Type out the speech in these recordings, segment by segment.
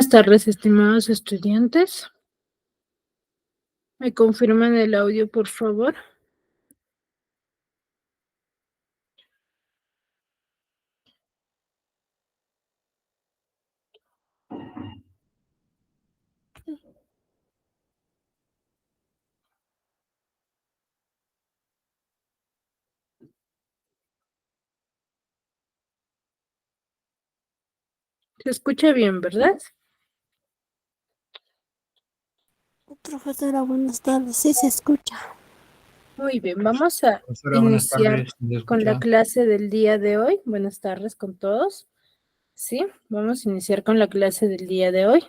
Buenas tardes, estimados estudiantes. ¿Me confirman el audio, por favor? Se escucha bien, ¿verdad? Profesora, buenas tardes. Sí, se escucha. Muy bien, vamos a Profesora, buenas iniciar tardes. ¿Me con la escucha? clase del día de hoy. Buenas tardes con todos. Sí, vamos a iniciar con la clase del día de hoy,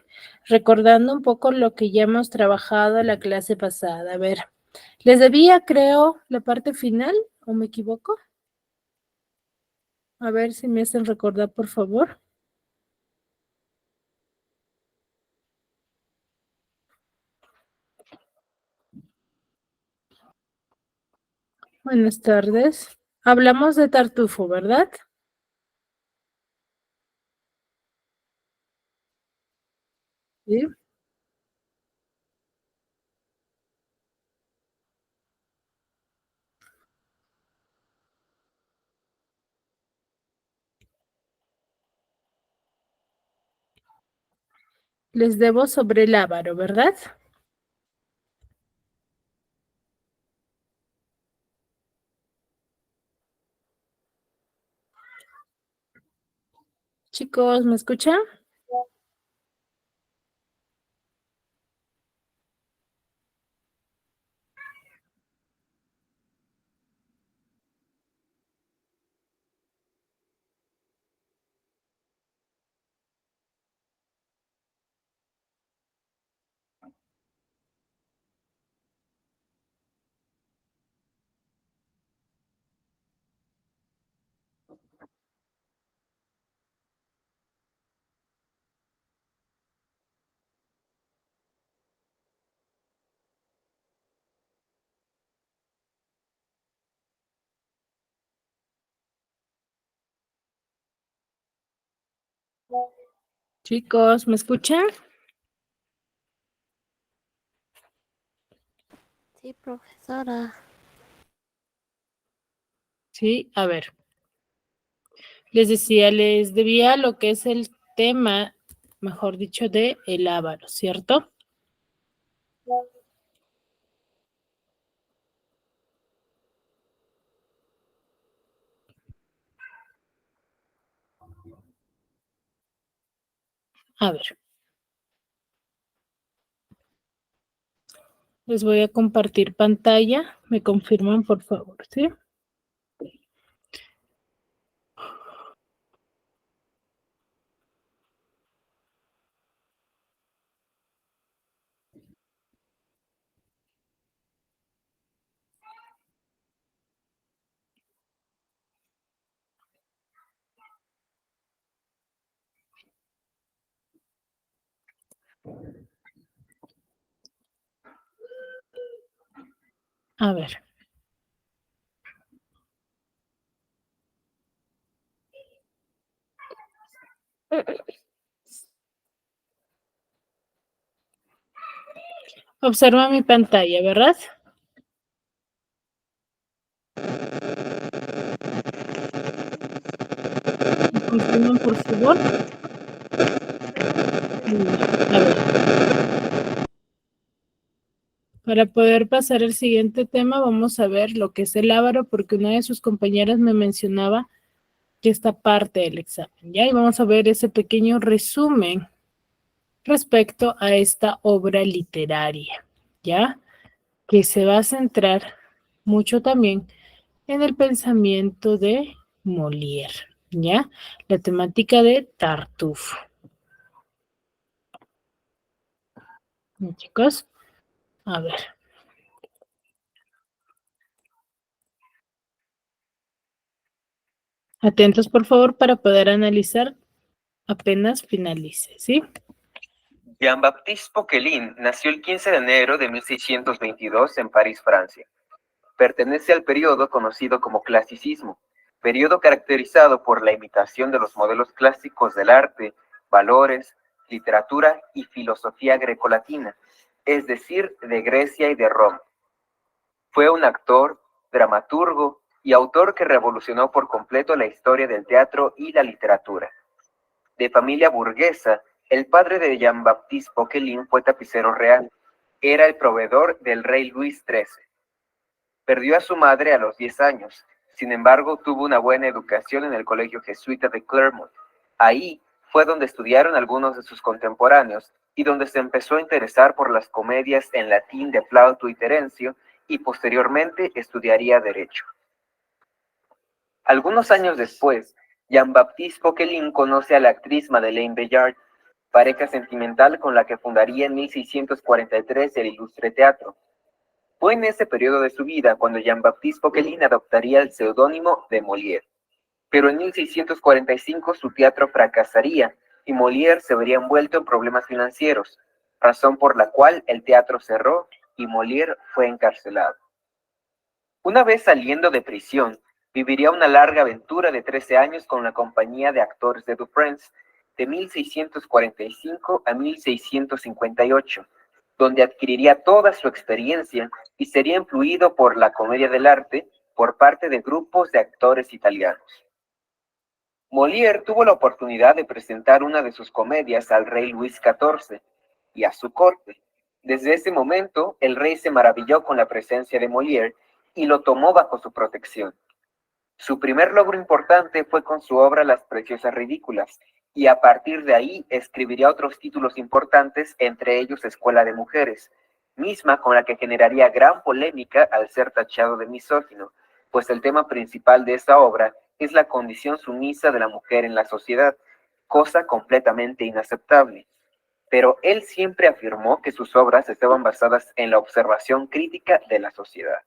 recordando un poco lo que ya hemos trabajado la clase pasada. A ver, les debía, creo, la parte final, ¿o me equivoco? A ver si me hacen recordar, por favor. Buenas tardes. Hablamos de Tartufo, ¿verdad? Sí. Les debo sobre el Ávaro, ¿verdad? Chicos, ¿me escuchan? Chicos, ¿me escuchan? Sí, profesora. Sí, a ver. Les decía, les debía lo que es el tema, mejor dicho, de el Ávaro, ¿cierto? A ver. Les voy a compartir pantalla. ¿Me confirman, por favor? ¿Sí? A ver. Observa mi pantalla, ¿verdad? ¿Me confirman, por favor? Muy bien. A ver. Para poder pasar al siguiente tema, vamos a ver lo que es el Ávaro, porque una de sus compañeras me mencionaba que esta parte del examen, ¿ya? Y vamos a ver ese pequeño resumen respecto a esta obra literaria, ¿ya? Que se va a centrar mucho también en el pensamiento de Molière, ¿ya? La temática de Tartufo. ¿Ya, chicos? A ver. Atentos, por favor, para poder analizar apenas finalice, ¿sí? Jean-Baptiste Poquelin nació el 15 de enero de 1622 en París, Francia. Pertenece al periodo conocido como clasicismo, periodo caracterizado por la imitación de los modelos clásicos del arte, valores, literatura y filosofía grecolatina, es decir, de Grecia y de Roma. Fue un actor, dramaturgo y autor que revolucionó por completo la historia del teatro y la literatura. De familia burguesa, el padre de Jean-Baptiste Poquelin fue tapicero real. Era el proveedor del rey Luis XIII. Perdió a su madre a los 10 años. Sin embargo, tuvo una buena educación en el colegio jesuita de Clermont. Ahí fue donde estudiaron algunos de sus contemporáneos y donde se empezó a interesar por las comedias en latín de Plauto y Terencio, y posteriormente estudiaría Derecho. Algunos años después, Jean-Baptiste Poquelin conoce a la actriz Madeleine Béjart, pareja sentimental con la que fundaría en 1643 el Ilustre Teatro. Fue en ese periodo de su vida cuando Jean-Baptiste Poquelin adoptaría el seudónimo de Molière. Pero en 1645 su teatro fracasaría y Molière se vería envuelto en problemas financieros, razón por la cual el teatro cerró y Molière fue encarcelado. Una vez saliendo de prisión, viviría una larga aventura de 13 años con la compañía de actores de Dufresne, de 1645 a 1658, donde adquiriría toda su experiencia y sería influido por la comedia del arte por parte de grupos de actores italianos. Molière tuvo la oportunidad de presentar una de sus comedias al rey Luis XIV y a su corte. Desde ese momento, el rey se maravilló con la presencia de Molière y lo tomó bajo su protección. Su primer logro importante fue con su obra Las Preciosas Ridículas, y a partir de ahí escribiría otros títulos importantes, entre ellos Escuela de Mujeres, misma con la que generaría gran polémica al ser tachado de misógino, pues el tema principal de esta obra es la condición sumisa de la mujer en la sociedad, cosa completamente inaceptable. Pero él siempre afirmó que sus obras estaban basadas en la observación crítica de la sociedad.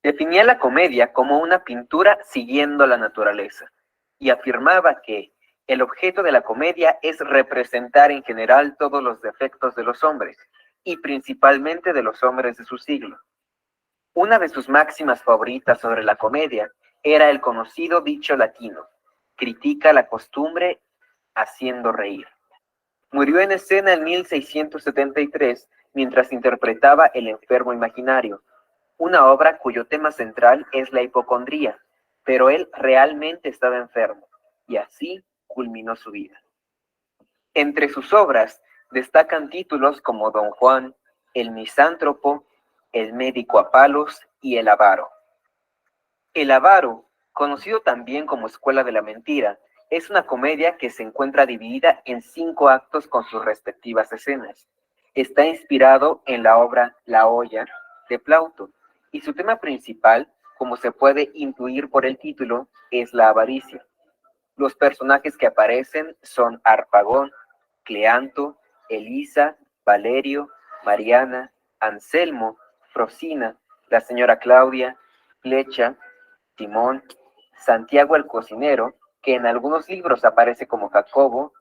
Definía la comedia como una pintura siguiendo la naturaleza, y afirmaba que el objeto de la comedia es representar en general todos los defectos de los hombres, y principalmente de los hombres de su siglo. Una de sus máximas favoritas sobre la comedia era el conocido dicho latino: critica la costumbre haciendo reír. Murió en escena en 1673 mientras interpretaba El enfermo imaginario, una obra cuyo tema central es la hipocondría, pero él realmente estaba enfermo, y así culminó su vida. Entre sus obras destacan títulos como Don Juan, El misántropo, El médico a palos y El avaro. El avaro, conocido también como Escuela de la Mentira, es una comedia que se encuentra dividida en 5 actos con sus respectivas escenas. Está inspirado en la obra La olla de Plauto, y su tema principal, como se puede intuir por el título, es la avaricia. Los personajes que aparecen son Harpagón, Cleanto, Elisa, Valerio, Mariana, Anselmo, Frosina, la señora Claudia, Flecha, Timón, Santiago el cocinero, que en algunos libros aparece como Jacobo,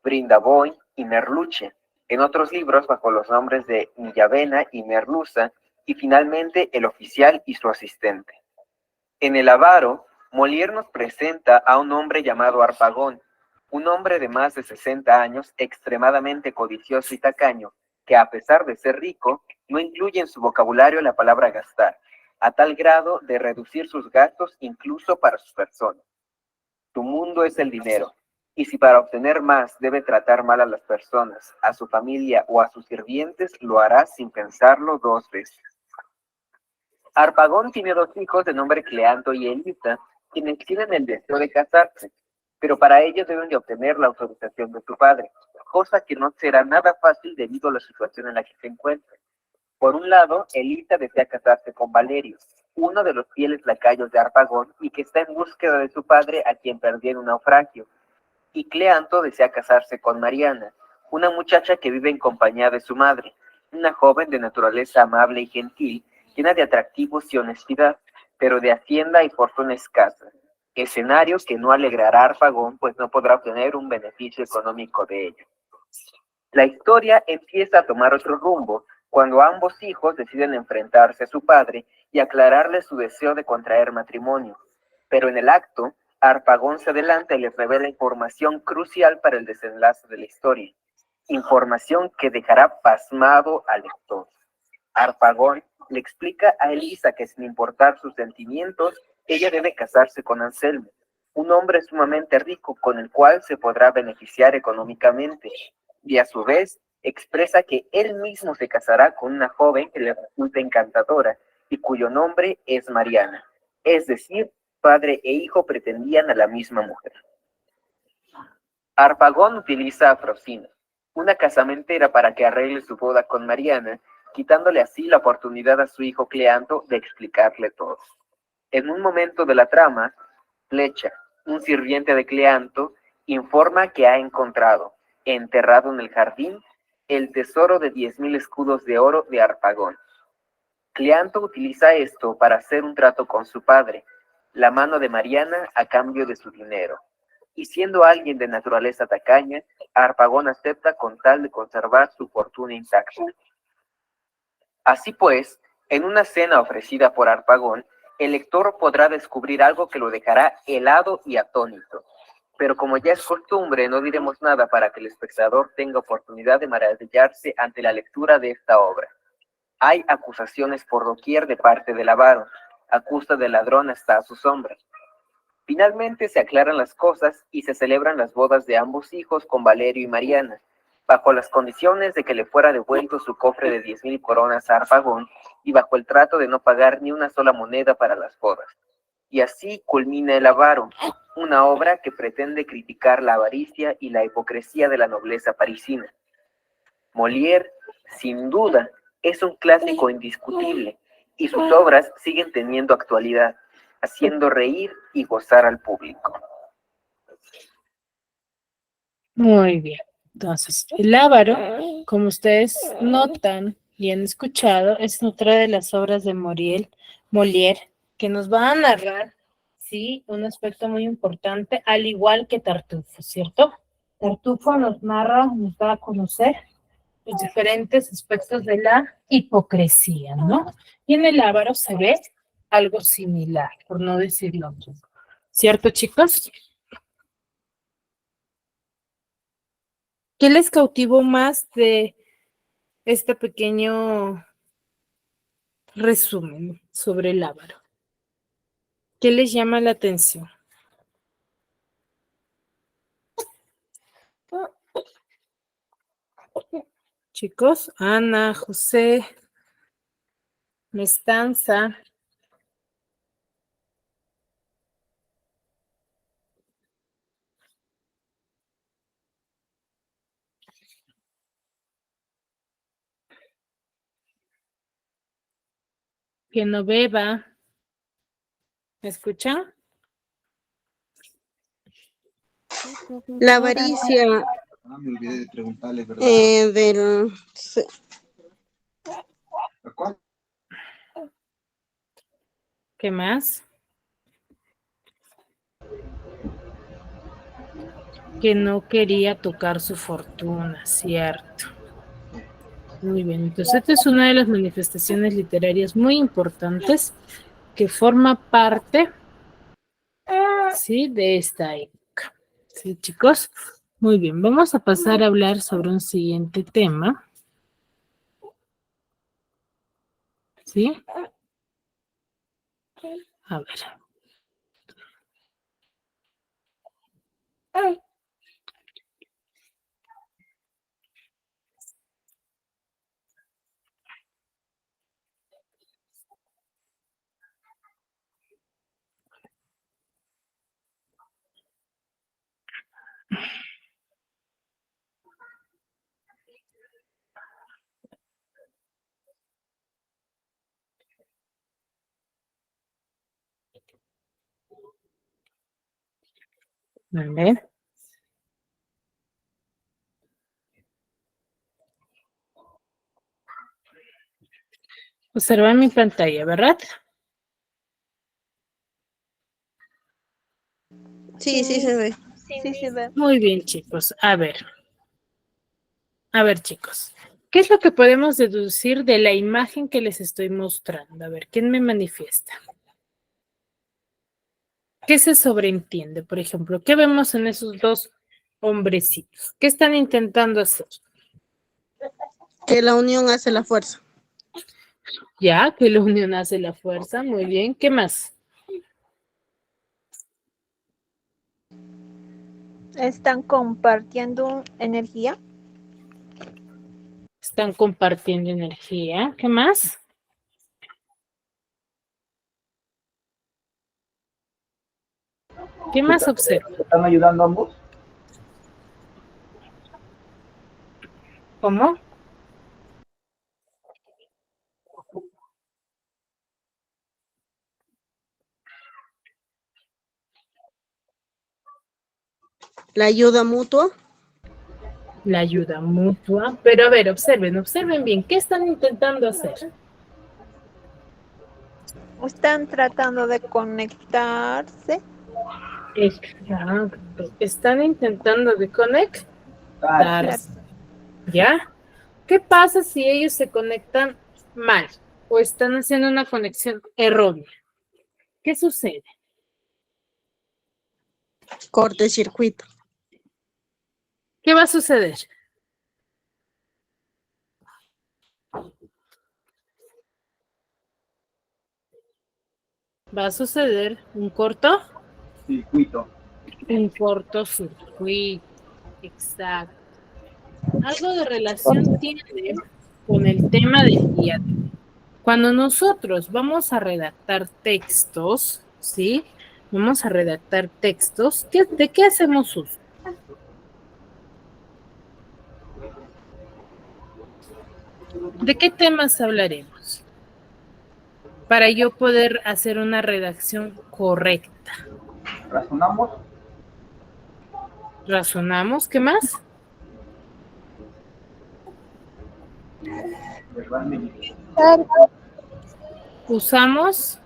Brindaboy y Merluche, en otros libros bajo los nombres de Millavena y Merluza, y finalmente el oficial y su asistente. En El avaro, Molière nos presenta a un hombre llamado Harpagón, un hombre de más de 60 años, extremadamente codicioso y tacaño, que a pesar de ser rico, no incluye en su vocabulario la palabra gastar, a tal grado de reducir sus gastos incluso para su persona. Su mundo es el dinero, y si para obtener más debe tratar mal a las personas, a su familia o a sus sirvientes, lo hará sin pensarlo 2 veces. Harpagón tiene 2 hijos de nombre Cleanto y Elisa, quienes tienen el deseo de casarse, pero para ello deben de obtener la autorización de su padre, cosa que no será nada fácil debido a la situación en la que se encuentran. Por un lado, Elisa desea casarse con Valerio, uno de los fieles lacayos de Harpagón y que está en búsqueda de su padre, a quien perdió en un naufragio. Y Cleanto desea casarse con Mariana, una muchacha que vive en compañía de su madre, una joven de naturaleza amable y gentil, llena de atractivos y honestidad, pero de hacienda y fortuna escasa, escenario que no alegrará a Harpagón, pues no podrá obtener un beneficio económico de ello. La historia empieza a tomar otro rumbo cuando ambos hijos deciden enfrentarse a su padre y aclararle su deseo de contraer matrimonio, pero en el acto, Harpagón se adelanta y les revela información crucial para el desenlace de la historia, información que dejará pasmado al lector. Harpagón le explica a Elisa que sin importar sus sentimientos, ella debe casarse con Anselmo, un hombre sumamente rico con el cual se podrá beneficiar económicamente, y a su vez expresa que él mismo se casará con una joven que le resulta encantadora y cuyo nombre es Mariana, es decir, padre e hijo pretendían a la misma mujer. Harpagón utiliza a Frosina, una casamentera, para que arregle su boda con Mariana, quitándole así la oportunidad a su hijo Cleanto de explicarle todo. En un momento de la trama, Flecha, un sirviente de Cleanto, informa que ha encontrado, enterrado en el jardín, el tesoro de 10.000 escudos de oro de Harpagón. Cleanto utiliza esto para hacer un trato con su padre, la mano de Mariana a cambio de su dinero. Y siendo alguien de naturaleza tacaña, Harpagón acepta con tal de conservar su fortuna intacta. Así pues, en una cena ofrecida por Harpagón, el lector podrá descubrir algo que lo dejará helado y atónito. Pero como ya es costumbre, no diremos nada para que el espectador tenga oportunidad de maravillarse ante la lectura de esta obra. Hay acusaciones por doquier de parte del avaro, acusa del ladrón hasta a su sombra. Finalmente se aclaran las cosas y se celebran las bodas de ambos hijos con Valerio y Mariana, bajo las condiciones de que le fuera devuelto su cofre de 10.000 coronas a Harpagón y bajo el trato de no pagar ni una sola moneda para las bodas. Y así culmina El avaro, una obra que pretende criticar la avaricia y la hipocresía de la nobleza parisina. Molière, sin duda, es un clásico indiscutible, y sus obras siguen teniendo actualidad, haciendo reír y gozar al público. Muy bien. Entonces, el avaro, como ustedes notan y han escuchado, es otra de las obras de Molière, que nos va a narrar, sí, un aspecto muy importante, al igual que Tartufo, ¿cierto? Tartufo nos narra, nos da a conocer los diferentes aspectos de la hipocresía, ¿no? Y en el avaro se ve algo similar, por no decir lo mismo. ¿Cierto, chicos? ¿Qué les cautivó más de este pequeño resumen sobre el avaro? ¿Qué les llama la atención? Chicos, Ana, José, Mestanza. Que no beba. ¿Me escuchan? La avaricia Me olvidé de preguntarle, ¿verdad? del... ¿A cuál? ¿Qué más? Que no quería tocar su fortuna, cierto. Muy bien, entonces esta es una de las manifestaciones literarias muy importantes que forma parte, sí, de esta época. Sí, chicos. Muy bien, vamos a pasar a hablar sobre un siguiente tema. ¿Sí? A ver. Vale. Observa mi pantalla, ¿verdad? Sí, sí se ve. Sí, se ve. Muy bien, chicos. A ver, chicos. ¿Qué es lo que podemos deducir de la imagen que les estoy mostrando? A ver, ¿quién me manifiesta? ¿Qué se sobreentiende, por ejemplo? ¿Qué vemos en esos dos hombrecitos? ¿Qué están intentando hacer? Que la unión hace la fuerza. Ya, que la unión hace la fuerza. Muy bien. ¿Qué más? Están compartiendo energía. Están compartiendo energía. ¿Qué más? ¿Qué más observa? ¿Están ayudando ambos? ¿Cómo? La ayuda mutua. La ayuda mutua. Pero a ver, observen bien. ¿Qué están intentando hacer? Están tratando de conectarse. Exacto. Están intentando de conectarse. ¿Ya? ¿Qué pasa si ellos se conectan mal o están haciendo una conexión errónea? ¿Qué sucede? Cortocircuito. ¿Qué va a suceder? Va a suceder un Circuito. cortocircuito. Exacto. Algo de relación tiene con el tema del día de hoy. Cuando nosotros vamos a redactar textos, ¿sí? Vamos a redactar textos, ¿de qué hacemos uso? ¿De qué temas hablaremos? Para yo poder hacer una redacción correcta. ¿Razonamos? ¿Razonamos? ¿Qué más? Verbalmente. Usamos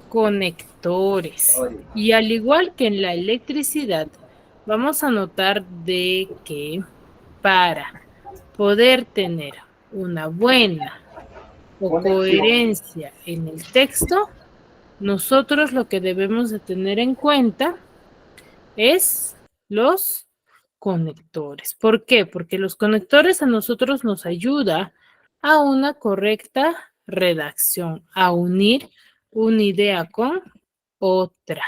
conectores. Y al igual que en la electricidad, vamos a notar de que para poder tener una buena o coherencia en el texto, nosotros lo que debemos de tener en cuenta es los conectores. ¿Por qué? Porque los conectores a nosotros nos ayuda a una correcta redacción, a unir una idea con otra.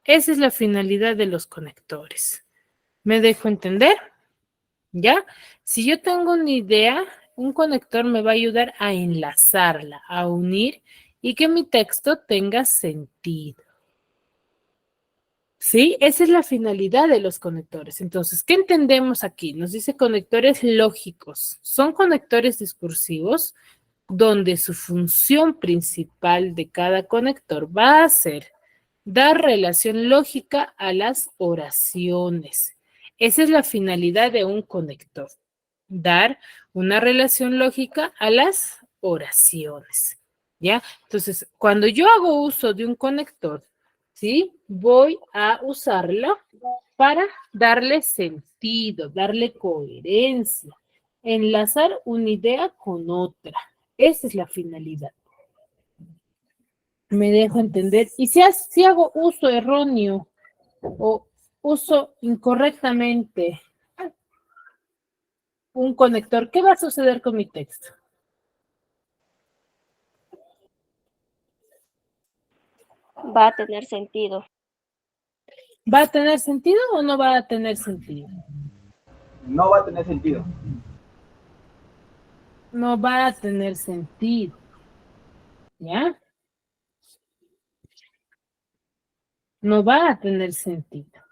Esa es la finalidad de los conectores. ¿Me dejo entender? ¿Ya? Si yo tengo una idea, un conector me va a ayudar a enlazarla, a unir y que mi texto tenga sentido. ¿Sí? Esa es la finalidad de los conectores. Entonces, ¿qué entendemos aquí? Nos dice conectores lógicos. Son conectores discursivos donde su función principal de cada conector va a ser dar relación lógica a las oraciones. Esa es la finalidad de un conector, dar una relación lógica a las oraciones, ¿ya? Entonces, cuando yo hago uso de un conector, ¿sí? Voy a usarlo para darle sentido, darle coherencia, enlazar una idea con otra. Esa es la finalidad. Me dejo entender. Y si hago uso erróneo o uso incorrectamente un conector, ¿qué va a suceder con mi texto? Va a tener sentido. ¿Va a tener sentido o no va a tener sentido? No va a tener sentido. No va a tener sentido. ¿Ya? No va a tener sentido.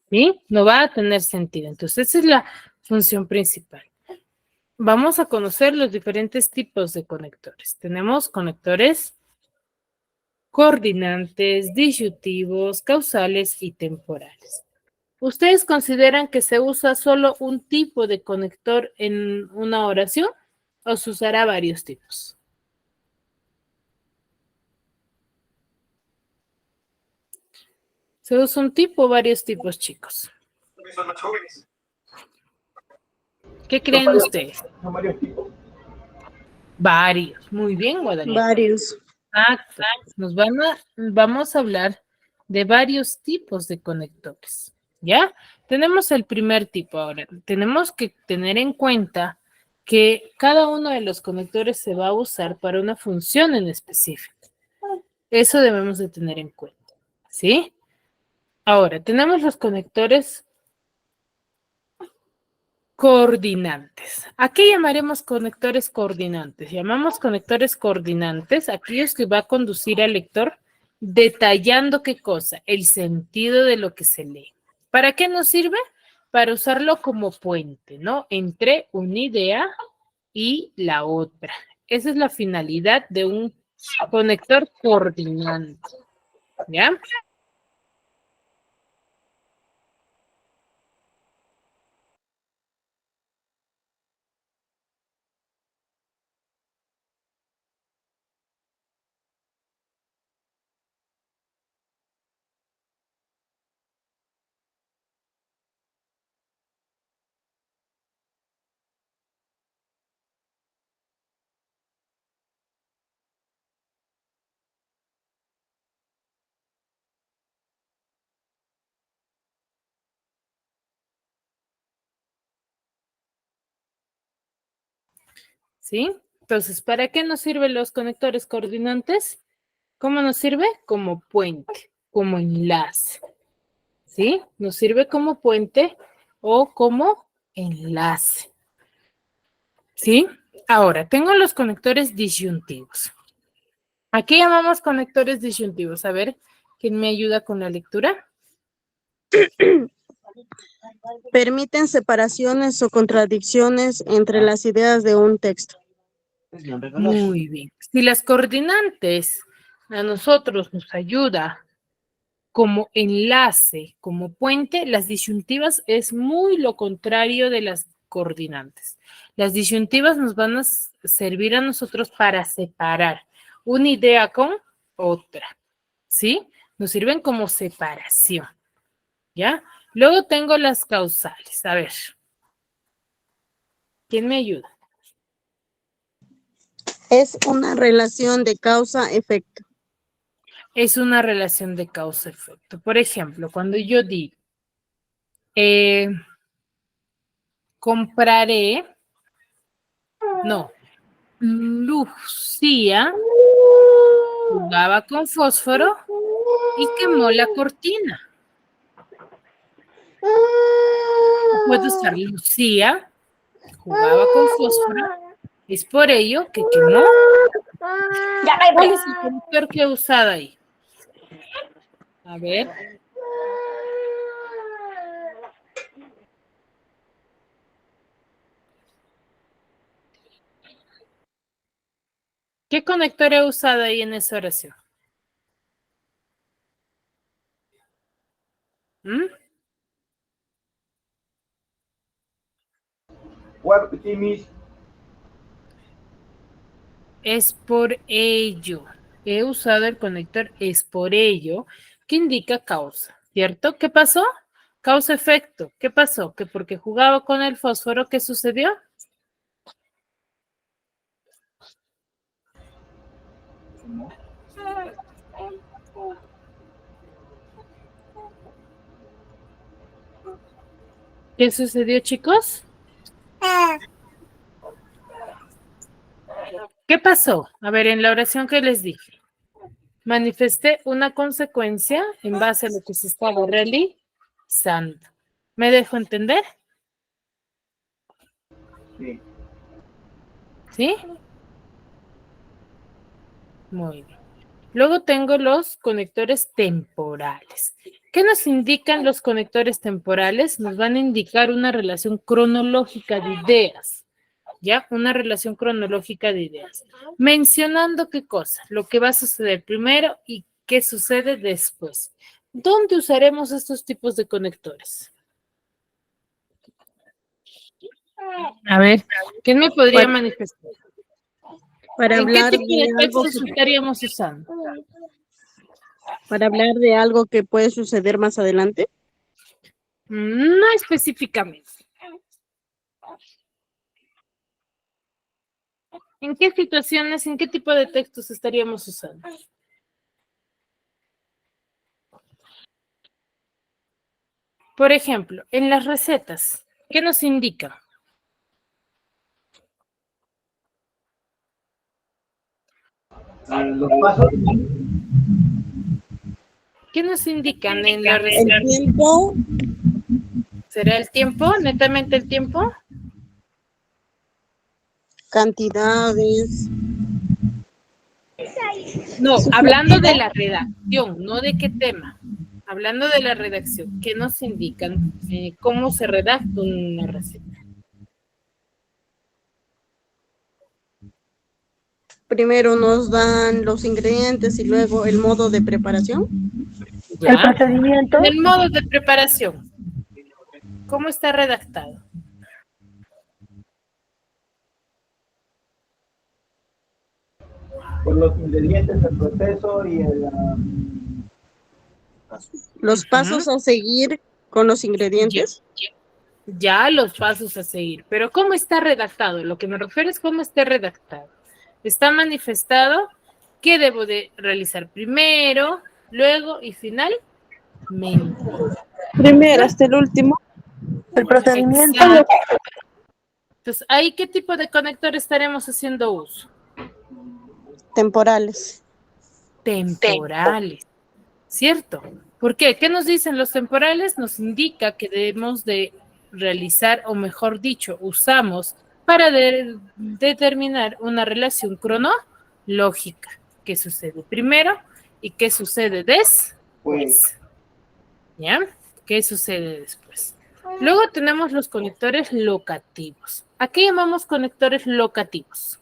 ¿Sí? No va a tener sentido. Entonces, esa es la función principal. Vamos a conocer los diferentes tipos de conectores. Tenemos conectores coordinantes, disyuntivos, causales y temporales. ¿Ustedes consideran que se usa solo un tipo de conector en una oración o se usará varios tipos? ¿Se usa un tipo o varios tipos, chicos? ¿Qué creen ustedes? Son varios tipos. Varios. Muy bien, Guadalupe. Varios. Exacto. Vamos a hablar de varios tipos de conectores, ¿ya? Tenemos el primer tipo ahora. Tenemos que tener en cuenta que cada uno de los conectores se va a usar para una función en específico. Eso debemos de tener en cuenta, ¿sí? Ahora, tenemos los conectores coordinantes. ¿A qué llamaremos conectores coordinantes? Llamamos conectores coordinantes aquellos que va a conducir al lector detallando qué cosa, el sentido de lo que se lee. ¿Para qué nos sirve? Para usarlo como puente, ¿no? Entre una idea y la otra. Esa es la finalidad de un conector coordinante, ¿ya? ¿Sí? Entonces, ¿para qué nos sirven los conectores coordinantes? ¿Cómo nos sirve? Como puente, como enlace. ¿Sí? Nos sirve como puente o como enlace. ¿Sí? Ahora, tengo los conectores disyuntivos. ¿A qué llamamos conectores disyuntivos? A ver, ¿quién me ayuda con la lectura? Permiten separaciones o contradicciones entre las ideas de un texto. Muy bien. Si las coordinantes a nosotros nos ayuda como enlace, como puente, las disyuntivas es muy lo contrario de las coordinantes. Las disyuntivas nos van a servir a nosotros para separar una idea con otra, ¿sí? Nos sirven como separación, ¿ya? Luego tengo las causales. A ver, ¿quién me ayuda? Es una relación de causa-efecto. Es una relación de causa-efecto. Por ejemplo, cuando yo digo, compraré, no, Lucía jugaba con fósforo y quemó la cortina. Puedo usar Lucía jugaba con fósforo, es por ello que quemó. ¿Cuál es el conector que he usado ahí? A ver. ¿Qué conector he usado ahí en esa oración? ¿Mm? Sí, Miss. Es por ello. He usado el conector es por ello, que indica causa, ¿cierto? ¿Qué pasó? Causa-efecto. ¿Qué pasó? Que porque jugaba con el fósforo, ¿qué sucedió? ¿Qué sucedió, chicos? ¿Qué pasó? A ver, en la oración que les dije. Manifesté una consecuencia en base a lo que se estaba realizando. ¿Me dejo entender? Sí. ¿Sí? Muy bien. Luego tengo los conectores temporales. ¿Qué nos indican los conectores temporales? Nos van a indicar una relación cronológica de ideas. ¿Ya? Una relación cronológica de ideas. Mencionando qué cosa, lo que va a suceder primero y qué sucede después. ¿Dónde usaremos estos tipos de conectores? A ver, ¿quién me podría manifestar? Para ¿En qué hablar tipo de de algo textos estaríamos usando? para hablar de algo que puede suceder más adelante. No específicamente. ¿En qué situaciones, en qué tipo de textos estaríamos usando? Por ejemplo, en las recetas, ¿qué nos indican? Los pasos. ¿Qué nos indican en la El receta? tiempo, ¿Será el tiempo? ¿Netamente el tiempo? cantidades, No, hablando de la redacción, no de qué tema. Hablando de la redacción, ¿qué nos indican? ¿Cómo se redacta una receta? primero nos dan los ingredientes y luego el modo de preparación. ¿Ya? El procedimiento. En el modo de preparación, ¿cómo está redactado? Por los ingredientes, el proceso y Los pasos a seguir con los ingredientes. Ya los pasos a seguir, pero ¿cómo está redactado? Lo que me refiero es cómo está redactado. Está manifestado qué debo de realizar primero, luego y finalmente. Primero hasta el último. El procedimiento. Exacto. Entonces, ¿ahí qué tipo de conector estaremos haciendo uso? Temporales. Temporales, ¿cierto? ¿Por qué? ¿Qué nos dicen los temporales? Nos indica que debemos de realizar, o mejor dicho, usamos para determinar una relación cronológica. ¿Qué sucede primero y qué sucede después? ¿Ya? ¿Qué sucede después? Luego tenemos los conectores locativos. ¿A qué llamamos conectores locativos?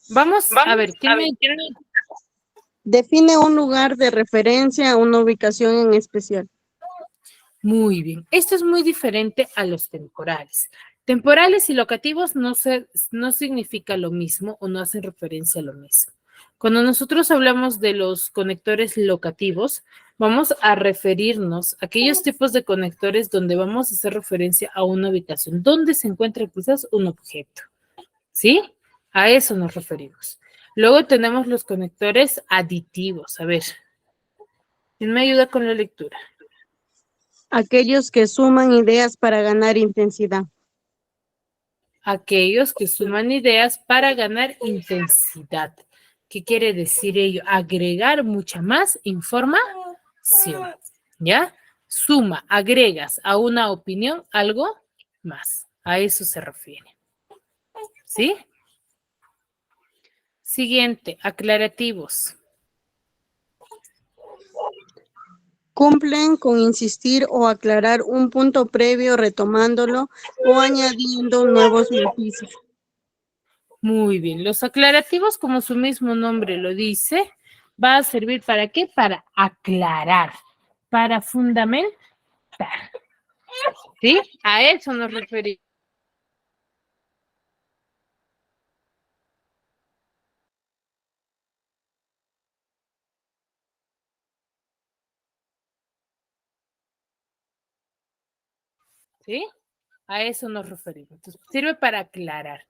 Vamos a ver, ¿quién me... Define un lugar de referencia a una ubicación en especial. Muy bien. Esto es muy diferente a los temporales. Temporales y locativos no significa lo mismo o no hacen referencia a lo mismo. Cuando nosotros hablamos de los conectores locativos, vamos a referirnos a aquellos tipos de conectores donde vamos a hacer referencia a una ubicación, donde se encuentra quizás un objeto. ¿Sí? A eso nos referimos. Luego tenemos los conectores aditivos. A ver, ¿quién me ayuda con la lectura? Aquellos que suman ideas para ganar intensidad. Aquellos que suman ideas para ganar intensidad. ¿Qué quiere decir ello? Agregar mucha más información. ¿Ya? Suma, agregas a una opinión algo más. A eso se refiere. ¿Sí? Siguiente, aclarativos. Cumplen con insistir o aclarar un punto previo retomándolo o añadiendo nuevos matices. Muy bien. Los aclarativos, como su mismo nombre lo dice, va a servir ¿para qué? Para aclarar, para fundamentar. ¿Sí? A eso nos referimos. ¿Sí? A eso nos referimos. Entonces, sirve para aclarar,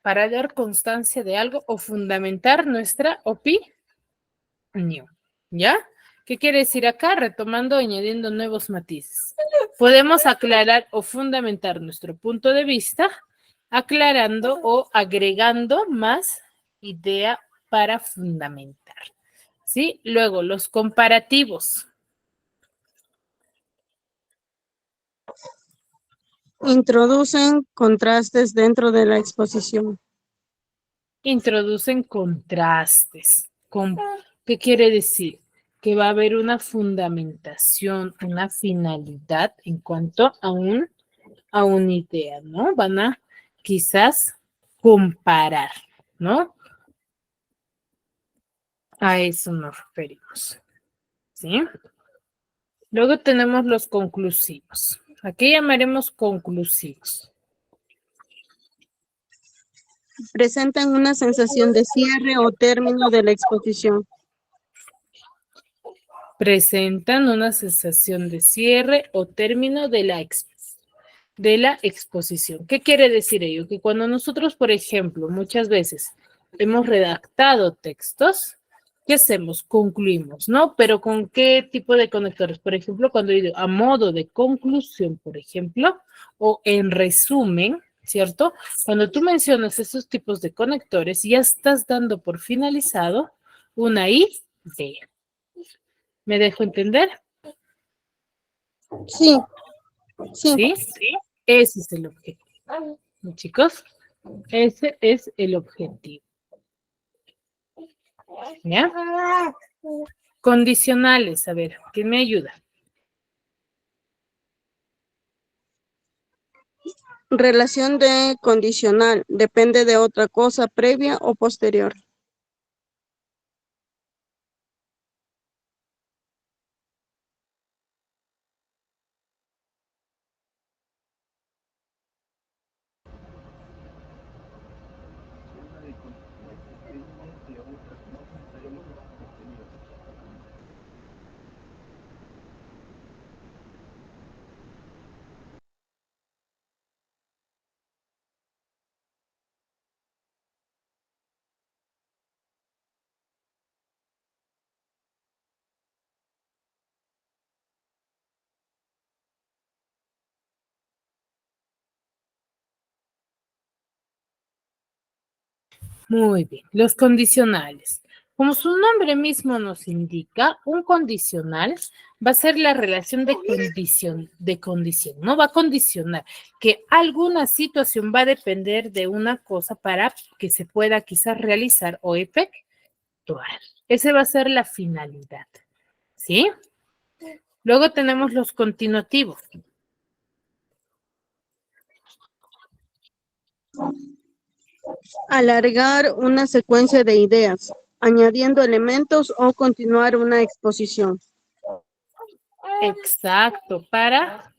para dar constancia de algo o fundamentar nuestra opinión. ¿Ya? ¿Qué quiere decir acá? Retomando, añadiendo nuevos matices. Podemos aclarar o fundamentar nuestro punto de vista, aclarando o agregando más idea para fundamentar. ¿Sí? Luego, los comparativos. Introducen contrastes dentro de la exposición. Introducen contrastes. ¿Qué quiere decir? Que va a haber una fundamentación, una finalidad en cuanto a una idea, ¿no? Van a quizás comparar, ¿no? A eso nos referimos, ¿sí? Luego tenemos los conclusivos. ¿A qué llamaremos conclusivos? Presentan una sensación de cierre o término de la exposición. Presentan una sensación de cierre o término de la exposición. de la exposición. ¿Qué quiere decir ello? Que cuando nosotros, por ejemplo, muchas veces hemos redactado textos, ¿qué hacemos? Concluimos, ¿no? Pero ¿con qué tipo de conectores? Por ejemplo, cuando digo a modo de conclusión, por ejemplo, o en resumen, ¿cierto? Cuando tú mencionas esos tipos de conectores, ya estás dando por finalizado una idea. ¿Me dejo entender? Sí, sí. ¿Sí? Sí. Ese es el objetivo. ¿No, chicos? Ese es el objetivo. ¿Ya? Condicionales, a ver, ¿quién me ayuda? Relación de condicional. Depende de otra cosa previa o posterior. Muy bien, los condicionales. Como su nombre mismo nos indica, un condicional va a ser la relación de condición, ¿no? Va a condicionar que alguna situación va a depender de una cosa para que se pueda quizás realizar o efectuar. Esa va a ser la finalidad, ¿sí? Luego tenemos los continuativos. Alargar una secuencia de ideas, añadiendo elementos o continuar una exposición. Exacto, para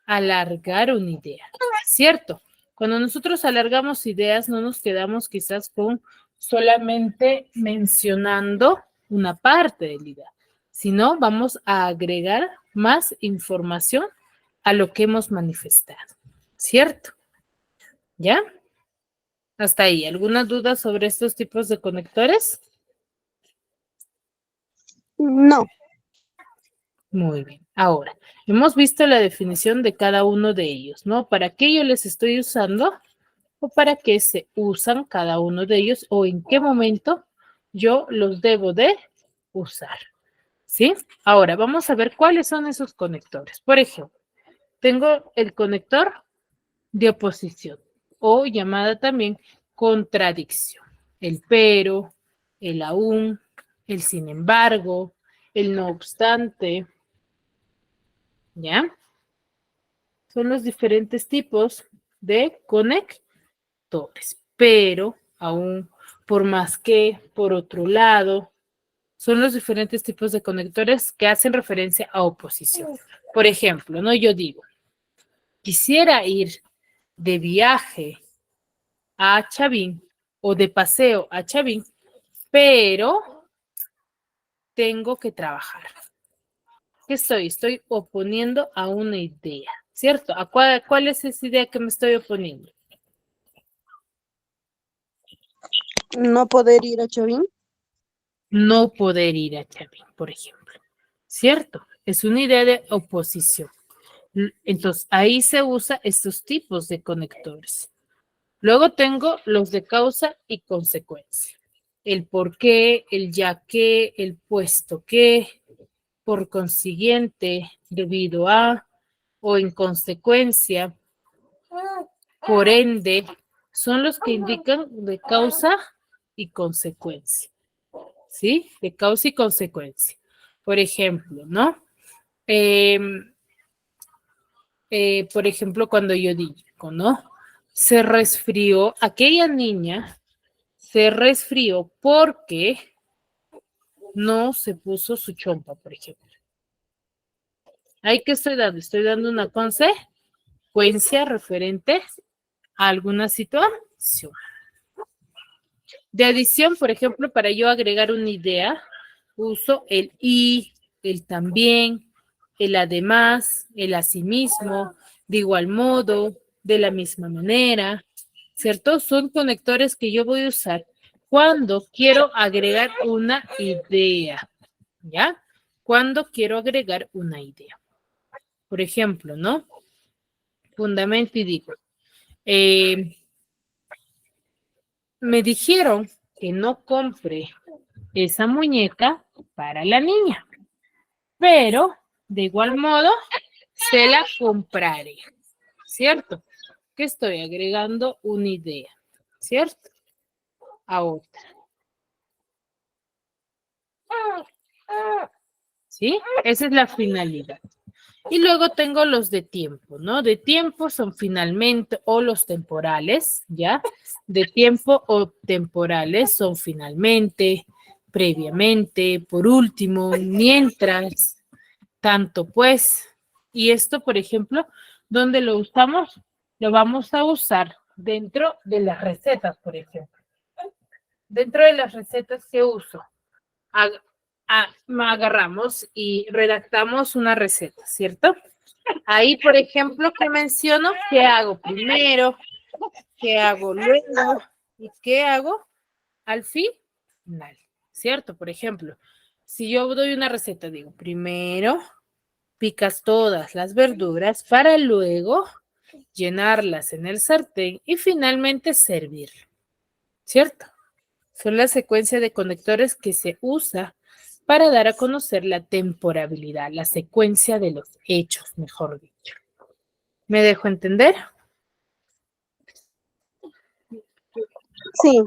alargar una idea, ¿cierto? Cuando nosotros alargamos ideas, no nos quedamos quizás con solamente mencionando una parte de la idea, sino vamos a agregar más información a lo que hemos manifestado, ¿cierto? ¿Ya? Hasta ahí. ¿Alguna duda sobre estos tipos de conectores? No. Muy bien. Ahora, hemos visto la definición de cada uno de ellos, ¿no? ¿Para qué yo les estoy usando o para qué se usan cada uno de ellos o en qué momento yo los debo de usar? ¿Sí? Ahora, vamos a ver cuáles son esos conectores. Por ejemplo, tengo el conector de oposición o llamada también contradicción. El pero, el aún, el sin embargo, el no obstante, ¿ya? Son los diferentes tipos de conectores, pero aún por más que, por otro lado, son los diferentes tipos de conectores que hacen referencia a oposición. Por ejemplo, ¿no? Yo digo, quisiera ir de viaje a Chavín o de paseo a Chavín, pero tengo que trabajar. ¿Qué estoy? Estoy oponiendo a una idea, ¿cierto? ¿A cuál es esa idea que me estoy oponiendo? No poder ir a Chavín. No poder ir a Chavín, por ejemplo, ¿cierto? Es una idea de oposición. Entonces, ahí se usa estos tipos de conectores. Luego tengo los de causa y consecuencia. El por qué, el ya que, el puesto que, por consiguiente, debido a, o en consecuencia, por ende, son los que indican de causa y consecuencia. ¿Sí? De causa y consecuencia. Por ejemplo, ¿no? Por ejemplo, cuando yo digo, ¿no? Se resfrió, aquella niña se resfrió porque no se puso su chompa, por ejemplo. ¿Ahí qué estoy dando? Estoy dando una consecuencia referente a alguna situación. De adición, por ejemplo, para yo agregar una idea, uso el y, el también, el además, el asimismo, de igual modo, de la misma manera, ¿cierto? Son conectores que yo voy a usar cuando quiero agregar una idea, ¿ya? Cuando quiero agregar una idea. Por ejemplo, ¿no? Fundamento y digo, me dijeron que no compre esa muñeca para la niña, pero de igual modo se la compraré, ¿cierto? Que estoy agregando una idea, ¿cierto? A otra. ¿Sí? Esa es la finalidad. Y luego tengo los de tiempo, ¿no? De tiempo son finalmente o los temporales, ¿ya? De tiempo o temporales son finalmente, previamente, por último, mientras, tanto pues. Y esto, por ejemplo, ¿dónde lo usamos? Lo vamos a usar dentro de las recetas, por ejemplo. Dentro de las recetas que uso, agarramos y redactamos una receta, ¿cierto? Ahí, por ejemplo, que menciono qué hago primero, qué hago luego y qué hago al final, ¿cierto? Por ejemplo, si yo doy una receta, digo, primero picas todas las verduras para luego llenarlas en el sartén y finalmente servir, ¿cierto? Son la secuencia de conectores que se usa para dar a conocer la temporalidad, la secuencia de los hechos, mejor dicho. ¿Me dejo entender? Sí,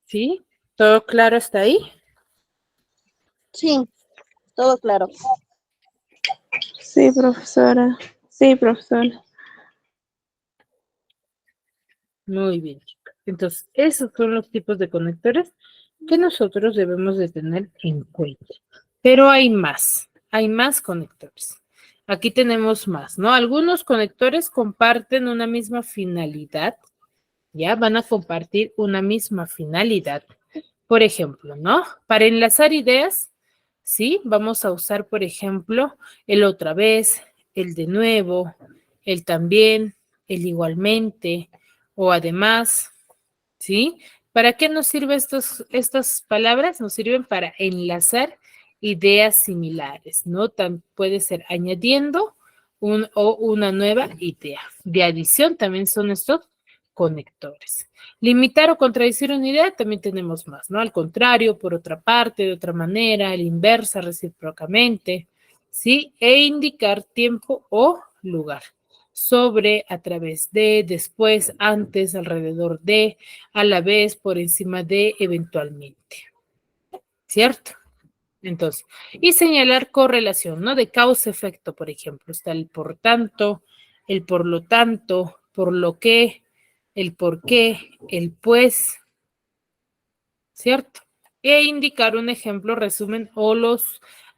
¿Sí? ¿Todo claro hasta ahí? sí, todo claro. Sí, profesora. Sí, profesora. Muy bien. Entonces, esos son los tipos de conectores que nosotros debemos de tener en cuenta. Pero hay más conectores. Aquí tenemos más, ¿no? Algunos conectores comparten una misma finalidad, ¿ya? Van a compartir una misma finalidad. Por ejemplo, ¿no? Para enlazar ideas, ¿sí? Vamos a usar, por ejemplo, el otra vez, el de nuevo, el también, el igualmente o además, ¿sí? ¿Para qué nos sirven estas palabras? Nos sirven para enlazar ideas similares, ¿no? Puede ser añadiendo o una nueva idea. De adición también son estos conectores. Limitar o contradecir una idea también tenemos más, ¿no? Al contrario, por otra parte, de otra manera, a la inversa, recíprocamente, ¿sí? E indicar tiempo o lugar. Sobre, a través de, después, antes, alrededor de, a la vez, por encima de, eventualmente. ¿Cierto? Entonces, y señalar correlación, ¿no? De causa-efecto, por ejemplo. Está el por tanto, el por lo tanto, por lo que, el por qué, el pues, ¿cierto? E indicar un ejemplo, resumen, o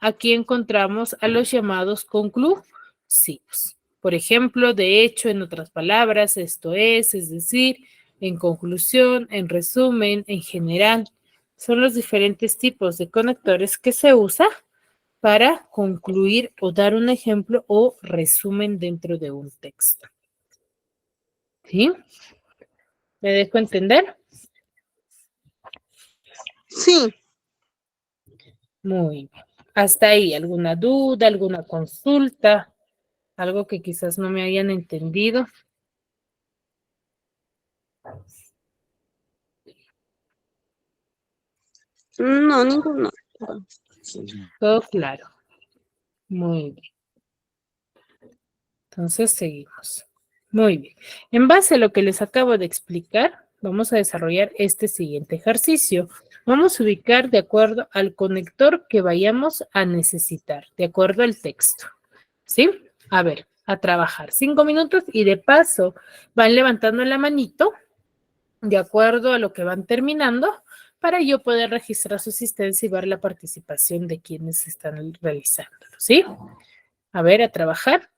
aquí encontramos a los llamados conclusivos. Por ejemplo, de hecho, en otras palabras, esto es decir, en conclusión, en resumen, en general, son los diferentes tipos de conectores que se usa para concluir o dar un ejemplo o resumen dentro de un texto. ¿Sí? ¿Me dejo entender? Sí, Muy bien. Hasta ahí, ¿alguna duda, alguna consulta? Algo que quizás no me hayan entendido. no, ninguno. Todo claro. Muy bien. Entonces seguimos. Muy bien. En base a lo que les acabo de explicar, vamos a desarrollar este siguiente ejercicio. Vamos a ubicar de acuerdo al conector que vayamos a necesitar, de acuerdo al texto. ¿Sí? A ver, a trabajar 5 minutos y de paso van levantando la manito de acuerdo a lo que van terminando para yo poder registrar su asistencia y ver la participación de quienes están realizándolo. ¿Sí? A ver, a trabajar.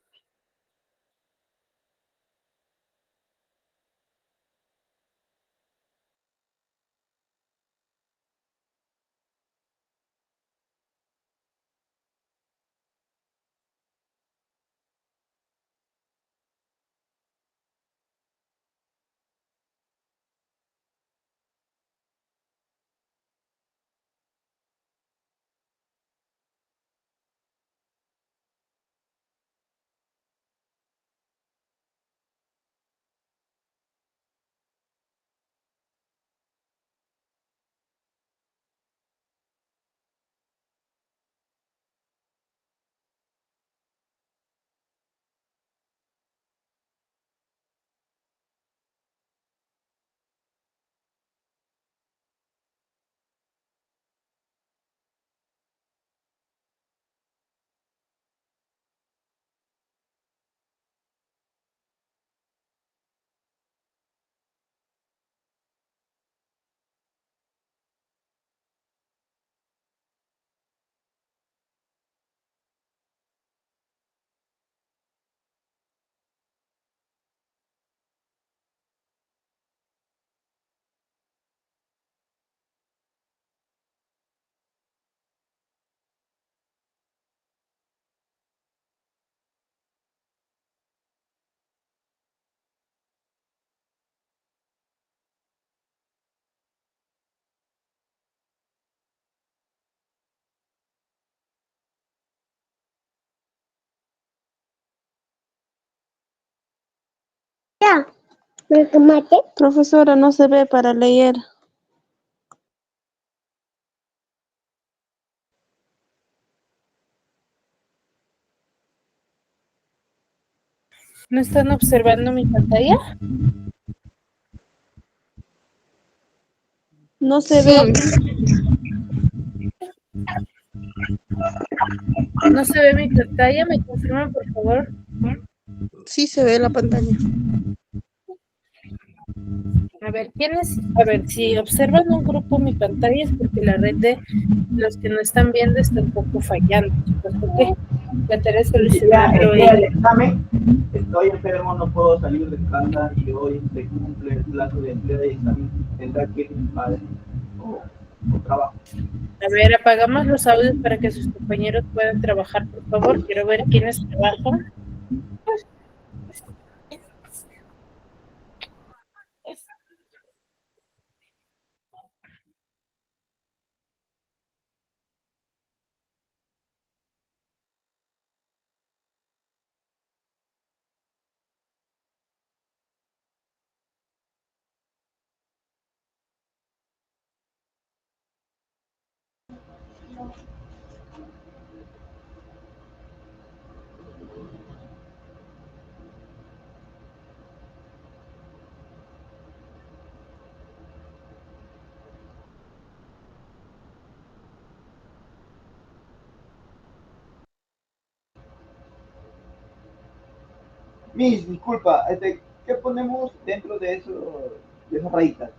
Ya, ¿me tomaste? Profesora, no se ve para leer. ¿No están observando mi pantalla? No se Sí, ve. ¿No se ve mi pantalla? ¿Me confirman, por favor? sí se ve la pantalla. A ver, A ver, si observan un grupo mi pantalla es porque la red de los que no están viendo está un poco fallando, chicos. Ok, trataré de Ya, solucionarlo el día del ahí. examen, estoy enfermo, no puedo salir de casa y hoy se cumple el plazo de entrega y examen. Tendrá que ir mi padre o trabajo. A ver, apagamos los audios para que sus compañeros puedan trabajar, por favor. Quiero ver quiénes trabajan. Miss, disculpa, ¿qué ponemos dentro de esas rayitas?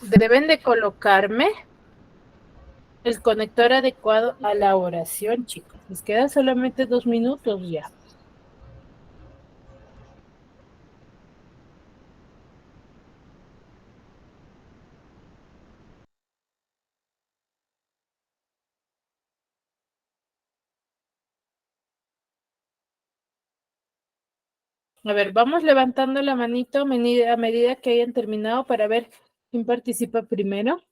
Deben de colocarme el conector adecuado a la oración, chicos. Les quedan solamente 2 minutos ya. A ver, vamos levantando la manito a medida que hayan terminado para ver quién participa primero.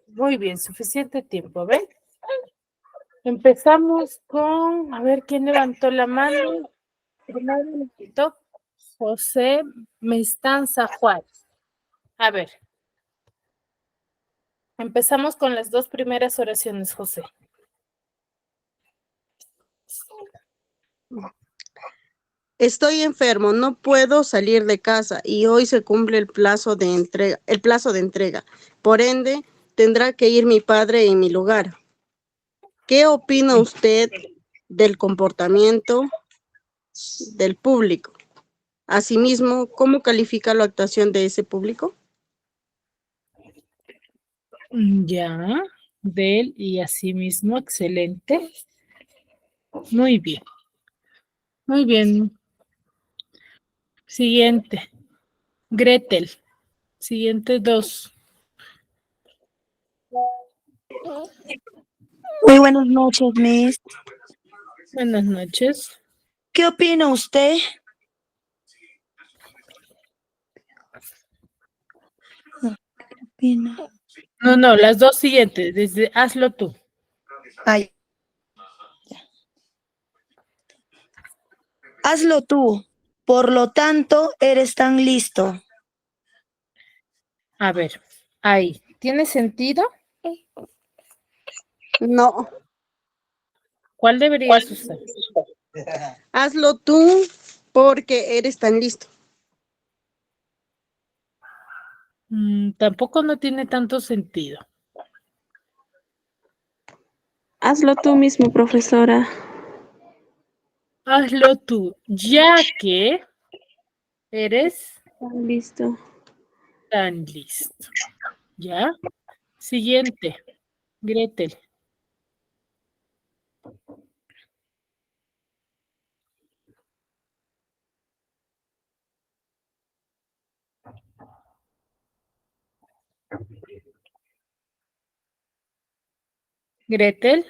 Muy bien, suficiente tiempo, ¿ven? Empezamos con, a ver, ¿quién levantó la mano? Primero me quitó José Mestanza Juárez. A ver, empezamos con las 2 primeras oraciones, José. Estoy enfermo, no puedo salir de casa y hoy se cumple el plazo de entrega. Por ende, tendrá que ir mi padre en mi lugar. ¿Qué opina usted del comportamiento del público? Asimismo, ¿cómo califica la actuación de ese público? Ya, de él y así mismo, excelente. Muy bien, muy bien. Siguiente, Gretel. Siguiente 2. Muy buenas noches, Miss. Buenas noches. ¿Qué opina usted? ¿Qué opina? No, las 2 siguientes. Hazlo tú. Ay. Hazlo tú. Por lo tanto, eres tan listo. A ver, ahí. ¿Tiene sentido? No, ¿Cuál deberías usar? hazlo tú porque eres tan listo. Tampoco no tiene tanto sentido. Hazlo tú mismo, profesora. Hazlo tú, ya que eres Listo. tan listo. ¿Ya? Siguiente. Gretel. Gretel.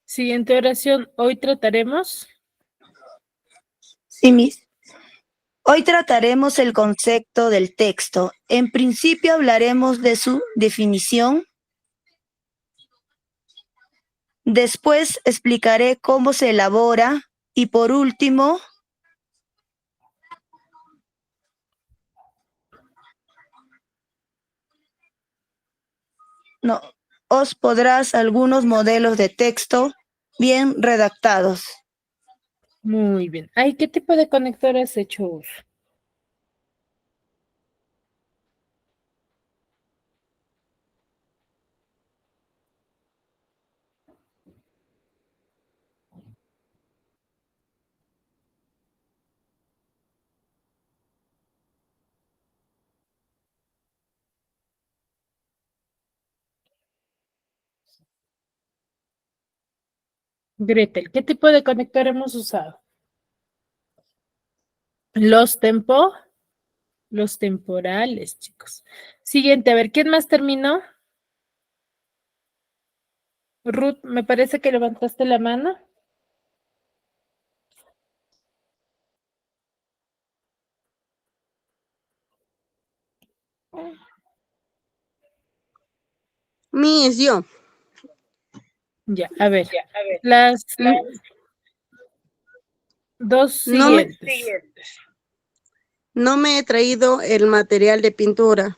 Siguiente oración. Hoy trataremos. Sí, Miss. Hoy trataremos el concepto del texto. En principio hablaremos de su definición. Después explicaré cómo se elabora y por último, os podrás algunos modelos de texto bien redactados. Muy bien. Ay, ¿qué tipo de conector has hecho uso? Gretel, ¿qué tipo de conector hemos usado? Los temporales, chicos. Siguiente, a ver, ¿quién más terminó? Ruth, me parece que levantaste la mano. Miss, yo. Ya, a ver, las dos No me, siguientes. no me he traído el material de pintura.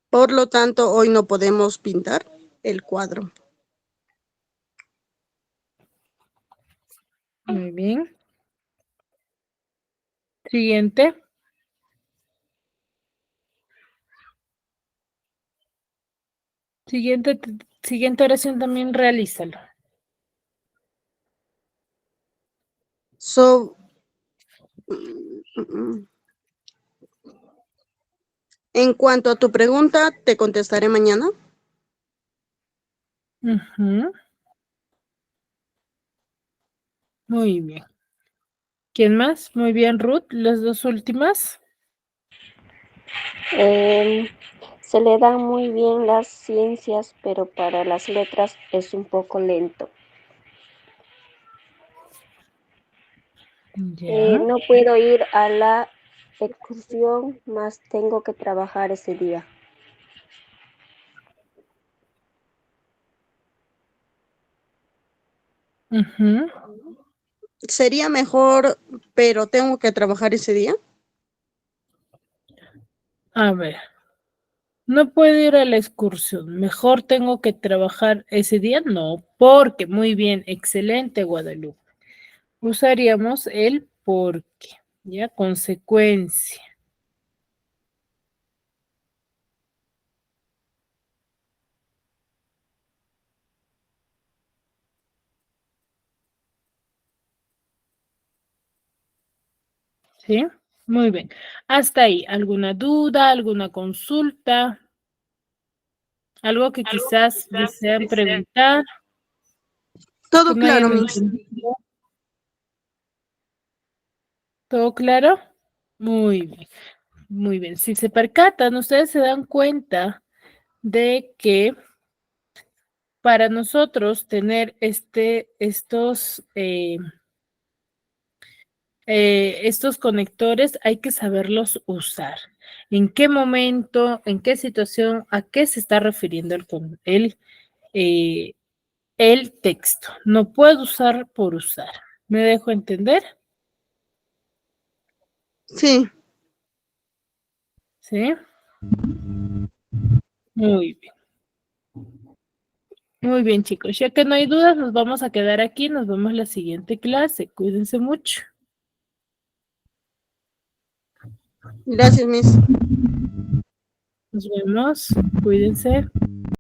Por lo tanto, hoy no podemos pintar el cuadro. Muy bien. Siguiente. Siguiente oración también realízalo. En cuanto a tu pregunta, te contestaré mañana. Ujú. Muy bien. ¿Quién más? Muy bien, Ruth. Las dos últimas. Se le dan muy bien las ciencias, pero para las letras es un poco lento. Ya. No puedo ir a la excursión, más tengo que trabajar ese día. Ujú. Sería mejor, pero tengo que trabajar ese día. A ver. No puedo ir a la excursión. Mejor tengo que trabajar ese día. No, porque muy bien, excelente, Guadalupe. Usaríamos el porque, ya, consecuencia. ¿Sí? Muy bien. Hasta ahí. ¿Alguna duda, alguna consulta? ¿Algo que quizás desean preguntar? ¿Que Todo no claro, hayan Miss. entendido? ¿Todo claro? Muy bien. Muy bien. Si se percatan, ustedes se dan cuenta de que para nosotros tener estos conectores hay que saberlos usar. ¿En qué momento, en qué situación, a qué se está refiriendo el texto? No puedo usar por usar. ¿Me dejo entender? Sí. ¿Sí? Muy bien. Muy bien, chicos. Ya que no hay dudas, nos vamos a quedar aquí. Nos vemos en la siguiente clase. Cuídense mucho. Gracias, Miss. Nos vemos. Cuídense.